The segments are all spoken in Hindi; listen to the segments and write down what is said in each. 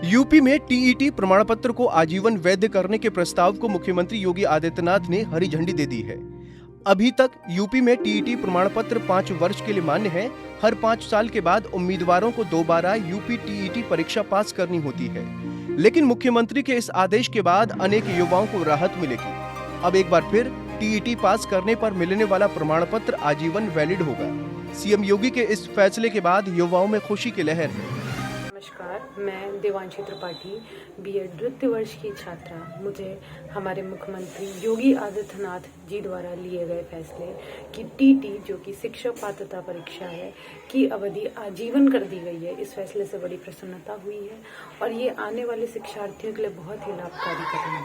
यूपी में टीईटी प्रमाण पत्र को आजीवन वैध करने के प्रस्ताव को मुख्यमंत्री योगी आदित्यनाथ ने हरी झंडी दे दी है। अभी तक यूपी में टीईटी प्रमाण पत्र 5 वर्ष के लिए मान्य है। हर 5 साल के बाद उम्मीदवारों को दोबारा यूपी टीईटी परीक्षा पास करनी होती है। लेकिन मुख्यमंत्री के इस आदेश के बाद अनेक युवाओं को राहत मिलेगी। अब एक बार फिर टीईटी पास करने पर मिलने वाला प्रमाण पत्र आजीवन वैलिड होगा। सीएम योगी के इस फैसले के बाद युवाओं में खुशी की लहर है। नमस्कार, मैं देवांशी त्रिपाठी बीएड द्वितीय वर्ष की छात्रा। मुझे हमारे मुख्यमंत्री योगी आदित्यनाथ जी द्वारा लिए गए फैसले कि टीटी जो कि शिक्षक पात्रता परीक्षा है की अवधि आजीवन कर दी गई है, इस फैसले से बड़ी प्रसन्नता हुई है और ये आने वाले शिक्षार्थियों के लिए बहुत ही लाभकारी कदम है।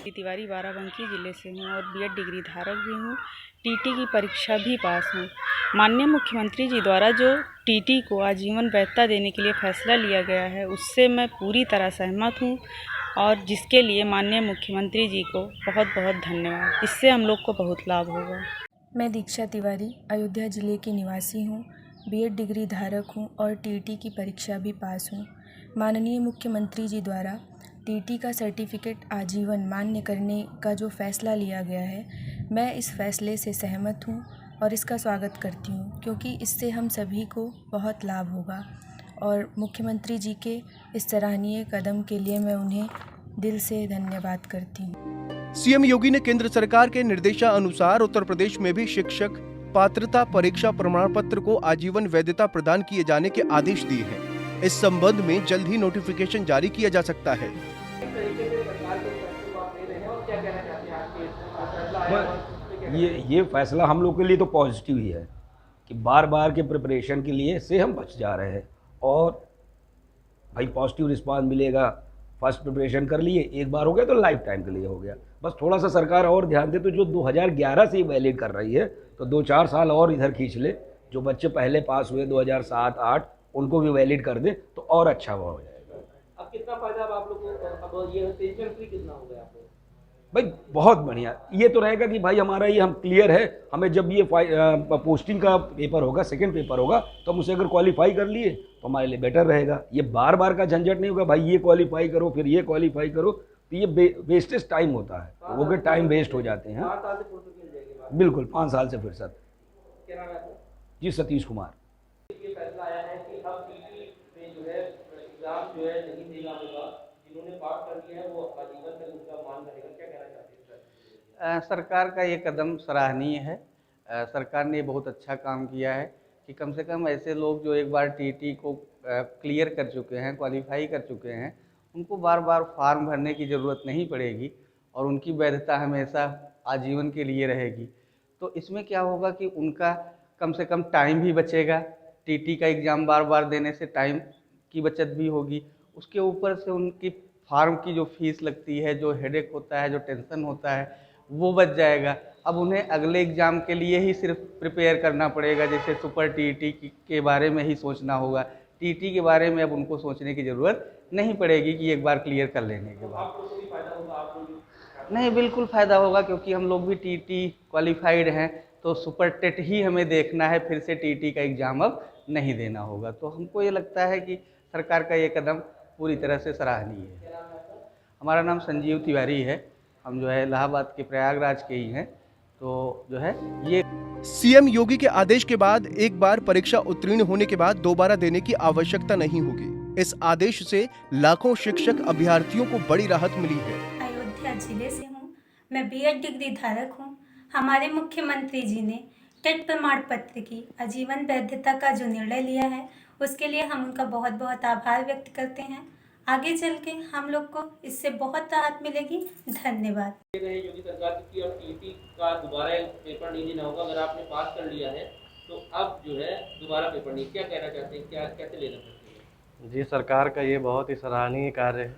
तिवारी बाराबंकी जिले से हूँ और बीएड डिग्री धारक भी हूँ। टीटी की परीक्षा भी पास हूँ। माननीय मुख्यमंत्री जी द्वारा जो टीटी को आजीवन वैधता देने के लिए फैसला लिया गया है, उससे मैं पूरी तरह सहमत हूँ और जिसके लिए माननीय मुख्यमंत्री जी को बहुत बहुत धन्यवाद। इससे हम लोग को बहुत लाभ होगा। मैं दीक्षा तिवारी अयोध्या जिले की निवासी हूँ, बीएड डिग्री धारक हूँ और टीटी की परीक्षा भी पास हूँ। माननीय मुख्यमंत्री जी द्वारा टीटी का सर्टिफिकेट आजीवन मान्य करने का जो फैसला लिया गया है, मैं इस फैसले से सहमत हूँ और इसका स्वागत करती हूँ, क्योंकि इससे हम सभी को बहुत लाभ होगा और मुख्यमंत्री जी के इस सराहनीय कदम के लिए मैं उन्हें दिल से धन्यवाद करती हूँ। सीएम योगी ने केंद्र सरकार के निर्देशानुसार उत्तर प्रदेश में भी शिक्षक पात्रता परीक्षा प्रमाण पत्र को आजीवन वैधता प्रदान किए जाने के आदेश दिए हैं। इस संबंध में जल्द ही नोटिफिकेशन जारी किया जा सकता है। ये फैसला हम लोग के लिए तो पॉजिटिव ही है कि बार बार के प्रिपरेशन के लिए से हम बच जा रहे हैं और भाई पॉजिटिव रिस्पांस मिलेगा। फर्स्ट प्रिपरेशन कर लिए, एक बार हो गया तो लाइफ टाइम के लिए हो गया। बस थोड़ा सा सरकार और ध्यान दे तो जो 2011 से वैलिड कर रही है तो 2-4 साल और इधर खींच ले। जो बच्चे पहले पास हुए 2007-8 उनको भी वैलिड कर दे तो और अच्छा हो जाएगा। अब कितना फायदा आप लोग को, अब ये टेंशन फ्री कितना हो गया आप लोग? भाई बहुत बढ़िया। ये तो रहेगा कि भाई हमारा ये हम क्लियर है, हमें जब ये पोस्टिंग का पेपर होगा, सेकंड पेपर होगा, तो हम उसे अगर क्वालिफाई कर लिए तो हमारे लिए बेटर रहेगा। ये बार बार का झंझट नहीं होगा, भाई ये क्वालिफाई करो फिर ये क्वालिफाई करो, तो ये वेस्टेज टाइम होता है, लोगों के टाइम वेस्ट हो जाते हैं। 5 साल से फुर्सत मिल जाएगी। बिल्कुल 5 साल से फुर्सत। क्या नाम है आपका? जी सतीश कुमार। ये फैसला आया है कि अब टीटी में जो है एग्जाम जो है नहीं देना होगा, जिन्होंने पास कर लिया है वो आजीवन तक उनका मान रहेगा। क्या कहना चाहते हैं सर? सरकार का ये कदम सराहनीय है। सरकार ने बहुत अच्छा काम किया है कि कम से कम ऐसे लोग जो एक बार टीटी को क्लियर कर चुके हैं, क्वालिफाई कर चुके हैं, उनको बार बार फॉर्म भरने की ज़रूरत नहीं पड़ेगी और उनकी वैधता हमेशा आजीवन के लिए रहेगी। तो इसमें क्या होगा कि उनका कम से कम टाइम भी बचेगा। टीटी का एग्ज़ाम बार बार देने से टाइम की बचत भी होगी। उसके ऊपर से उनकी फार्म की जो फीस लगती है, जो हेडेक होता है, जो टेंशन होता है, वो बच जाएगा। अब उन्हें अगले एग्ज़ाम के लिए ही सिर्फ प्रिपेयर करना पड़ेगा, जैसे सुपर टीटी के बारे में ही सोचना होगा। टीटी के बारे में अब उनको सोचने की ज़रूरत नहीं पड़ेगी कि एक बार क्लियर कर लेने के बाद। आप लोगों को भी फायदा होगा, आप लोग नहीं, बिल्कुल फ़ायदा होगा, क्योंकि हम लोग भी टीटी क्वालिफाइड हैं, तो सुपर टेट ही हमें देखना है, फिर से टीटी का एग्ज़ाम अब नहीं देना होगा। तो हमको ये लगता है कि सरकार का ये कदम पूरी तरह से सराहनीय है। हमारा नाम संजीव तिवारी है। हम जो है इलाहाबाद के प्रयागराज के ही हैं। तो जो है ये सीएम योगी के आदेश के बाद एक बार परीक्षा उत्तीर्ण होने के बाद दोबारा देने की आवश्यकता नहीं होगी। इस आदेश से लाखों शिक्षक अभ्यर्थियों को बड़ी राहत मिली है। अयोध्या जिले से हूँ, मैं बीएड डिग्री धारक हूँ। हमारे मुख्यमंत्री जी ने टेट प्रमाण पत्र की आजीवन वैधता का जो निर्णय लिया है, उसके लिए हम उनका बहुत बहुत आभार व्यक्त करते हैं। आगे चल के हम लोग को इससे बहुत राहत मिलेगी। धन्यवाद। योगी सरकार की अब टीटी का दोबारा पेपर नहीं देना होगा। अगर आपने पास कर लिया है तो अब जो है दोबारा पेपर नहीं। क्या कहना चाहते हैं, क्या कैसे लेना चाहते हैं? जी, सरकार का ये बहुत ही सराहनीय कार्य है,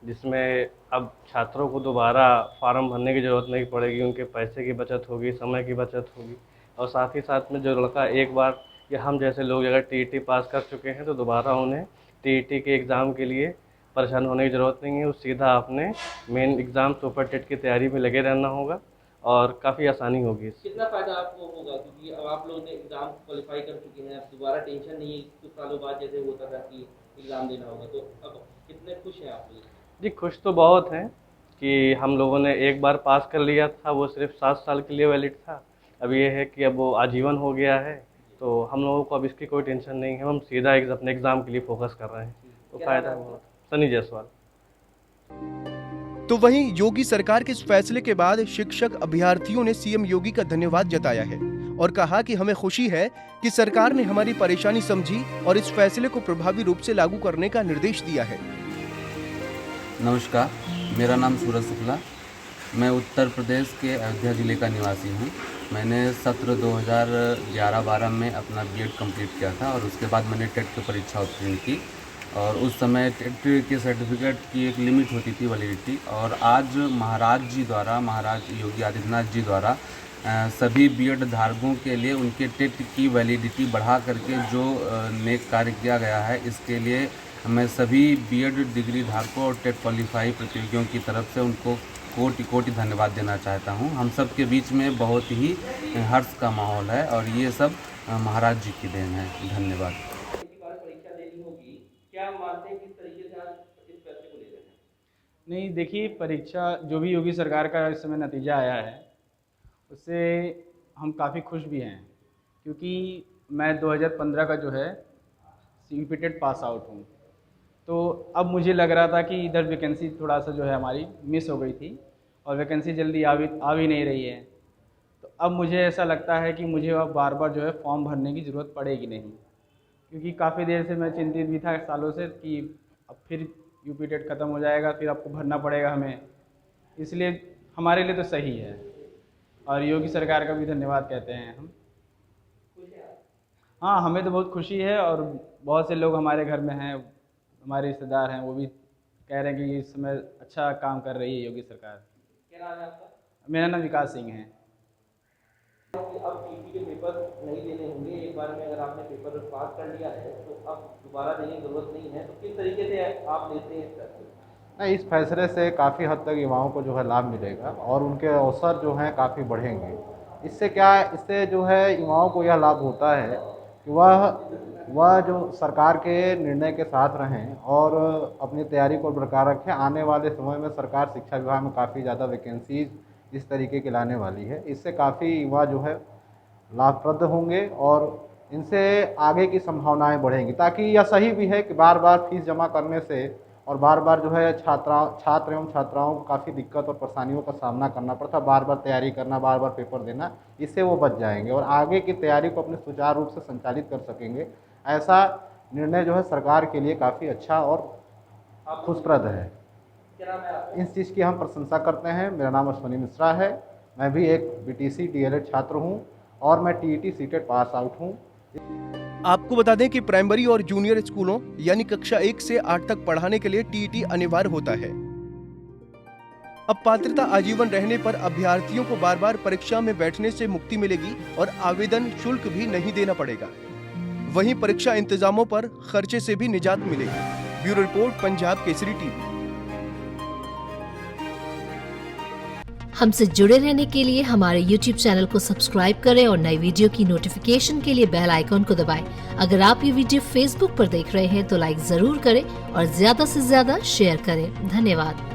जिसमें अब छात्रों को दोबारा फार्म भरने की ज़रूरत नहीं पड़ेगी। उनके पैसे की बचत होगी, समय की बचत होगी और साथ ही साथ में जो लड़का एक बार या हम जैसे लोग अगर टीईटी पास कर चुके हैं तो दोबारा उन्हें टीईटी के एग्ज़ाम के लिए परेशान होने की ज़रूरत नहीं है। वो सीधा अपने मेन एग्ज़ाम सुपर टेट की तैयारी में लगे रहना होगा और काफ़ी आसानी होगी। कितना फ़ायदा आपको होगा, क्योंकि अब आप लोग ने एग्ज़ाम क्वालिफाई कर चुके हैं, अब दोबारा टेंशन नहीं है कुछ सालों बाद जैसे होता था कि एग्ज़ाम देना होगा, तो अब कितने खुश हैं आप लोग? जी खुश तो बहुत हैं कि हम लोगों ने एक बार पास कर लिया था, वो सिर्फ 7 साल के लिए वैलिड था। अब ये है कि अब वो आजीवन हो गया है, तो हम लोगों को अब इसकी कोई टेंशन नहीं है। हम सीधा अपने एग्ज़ाम के लिए फोकस कर रहे हैं, तो फ़ायदा हुआ। सनी जायसवाल। तो वहीं योगी सरकार के इस फैसले के बाद शिक्षक अभ्यर्थियों ने सीएम योगी का धन्यवाद जताया है और कहा कि हमें खुशी है कि सरकार ने हमारी परेशानी समझी और इस फैसले को प्रभावी रूप से लागू करने का निर्देश दिया है। नमस्कार, मेरा नाम सूरज शुक्ला। मैं उत्तर प्रदेश के अयोध्या ज़िले का निवासी हूँ। मैंने सत्र 2011-12 में अपना बीएड कंप्लीट किया था और उसके बाद मैंने टेट की परीक्षा उत्तीर्ण की और उस समय टेट के सर्टिफिकेट की एक लिमिट होती थी वैलिडिटी, और आज महाराज योगी आदित्यनाथ जी द्वारा सभी बीएड धारकों के लिए उनके टेट की वैलिडिटी बढ़ा करके जो नेक कार्य किया गया है, इसके लिए मैं सभी बीएड डिग्री धारकों और टेट क्वालिफाई प्रतियोगियों की तरफ से उनको कोटि धन्यवाद देना चाहता हूं। हम सब के बीच में बहुत ही हर्ष का माहौल है और ये सब महाराज जी की देन है। धन्यवाद। परीक्षा देनी होगी, क्या मानते हैं किस तरीके से आज इस फैसले को ले रहे हैं? नहीं, देखिए, परीक्षा जो भी योगी सरकार का इस समय नतीजा आया है उससे हम काफ़ी खुश भी हैं, क्योंकि मैं 2015 का जो है यूपी टेट पास आउट हूँ। तो अब मुझे लग रहा था कि इधर वैकेंसी थोड़ा सा जो है हमारी मिस हो गई थी और वैकेंसी जल्दी आ भी नहीं रही है। तो अब मुझे ऐसा लगता है कि मुझे अब बार बार जो है फॉर्म भरने की ज़रूरत पड़ेगी नहीं, क्योंकि काफ़ी देर से मैं चिंतित भी था सालों से कि अब फिर यूपी टेट ख़त्म हो जाएगा, फिर आपको भरना पड़ेगा हमें। इसलिए हमारे लिए तो सही है और योगी सरकार का भी धन्यवाद कहते हैं हम। हाँ, हमें तो बहुत खुशी है और बहुत से लोग हमारे घर में हैं, हमारे रिश्तेदार हैं, वो भी कह रहे हैं कि इस समय अच्छा काम कर रही है योगी सरकार। क्या नाम है आपका? मेरा नाम विकास सिंह है। अब टीटी के पेपर नहीं देने होंगे, एक बार में अगर आपने पेपर पास कर लिया है तो अब दोबारा देने की जरूरत नहीं है, तो किस तरीके से आप लेते हैं इस फैसले? नहीं, इस फैसले से काफ़ी हद तक युवाओं को जो है लाभ मिलेगा और उनके अवसर जो हैं काफ़ी बढ़ेंगे। इससे जो है युवाओं को यह लाभ होता है कि वह जो सरकार के निर्णय के साथ रहें और अपनी तैयारी को बरकरार रखें। आने वाले समय में सरकार शिक्षा विभाग में काफ़ी ज़्यादा वैकेंसीज इस तरीके की लाने वाली है। इससे काफ़ी युवा जो है लाभप्रद होंगे और इनसे आगे की संभावनाएं बढ़ेंगी, ताकि यह सही भी है कि बार बार फीस जमा करने से और बार बार जो है छात्र एवं छात्राओं को काफ़ी दिक्कत और परेशानियों का सामना करना पड़ता, बार बार तैयारी करना, बार बार पेपर देना। इससे वो बच जाएंगे और आगे की तैयारी को अपने सुचारू रूप से संचालित कर सकेंगे। ऐसा निर्णय जो है सरकार के लिए काफ़ी अच्छा और खुशप्रद है। इस चीज़ की हम प्रशंसा करते हैं। मेरा नाम अश्वनी मिश्रा है, मैं भी एक बीटीसी डीएलएड छात्र हूँ और मैं टीईटी सीटेट पास आउट हूँ। आपको बता दें कि प्राइमरी और जूनियर स्कूलों यानी कक्षा 1 से 8 तक पढ़ाने के लिए टीईटी अनिवार्य होता है। अब पात्रता आजीवन रहने पर अभ्यर्थियों को बार बार परीक्षा में बैठने से मुक्ति मिलेगी और आवेदन शुल्क भी नहीं देना पड़ेगा। वहीं परीक्षा इंतजामों पर खर्चे से भी निजात मिलेगी। Bureau report, Punjab Kesari TV. हमसे जुड़े रहने के लिए हमारे YouTube चैनल को सब्सक्राइब करें और नई वीडियो की नोटिफिकेशन के लिए बेल आइकॉन को दबाएं। अगर आप ये वीडियो Facebook पर देख रहे हैं तो लाइक जरूर करें और ज्यादा से ज्यादा शेयर करें। धन्यवाद।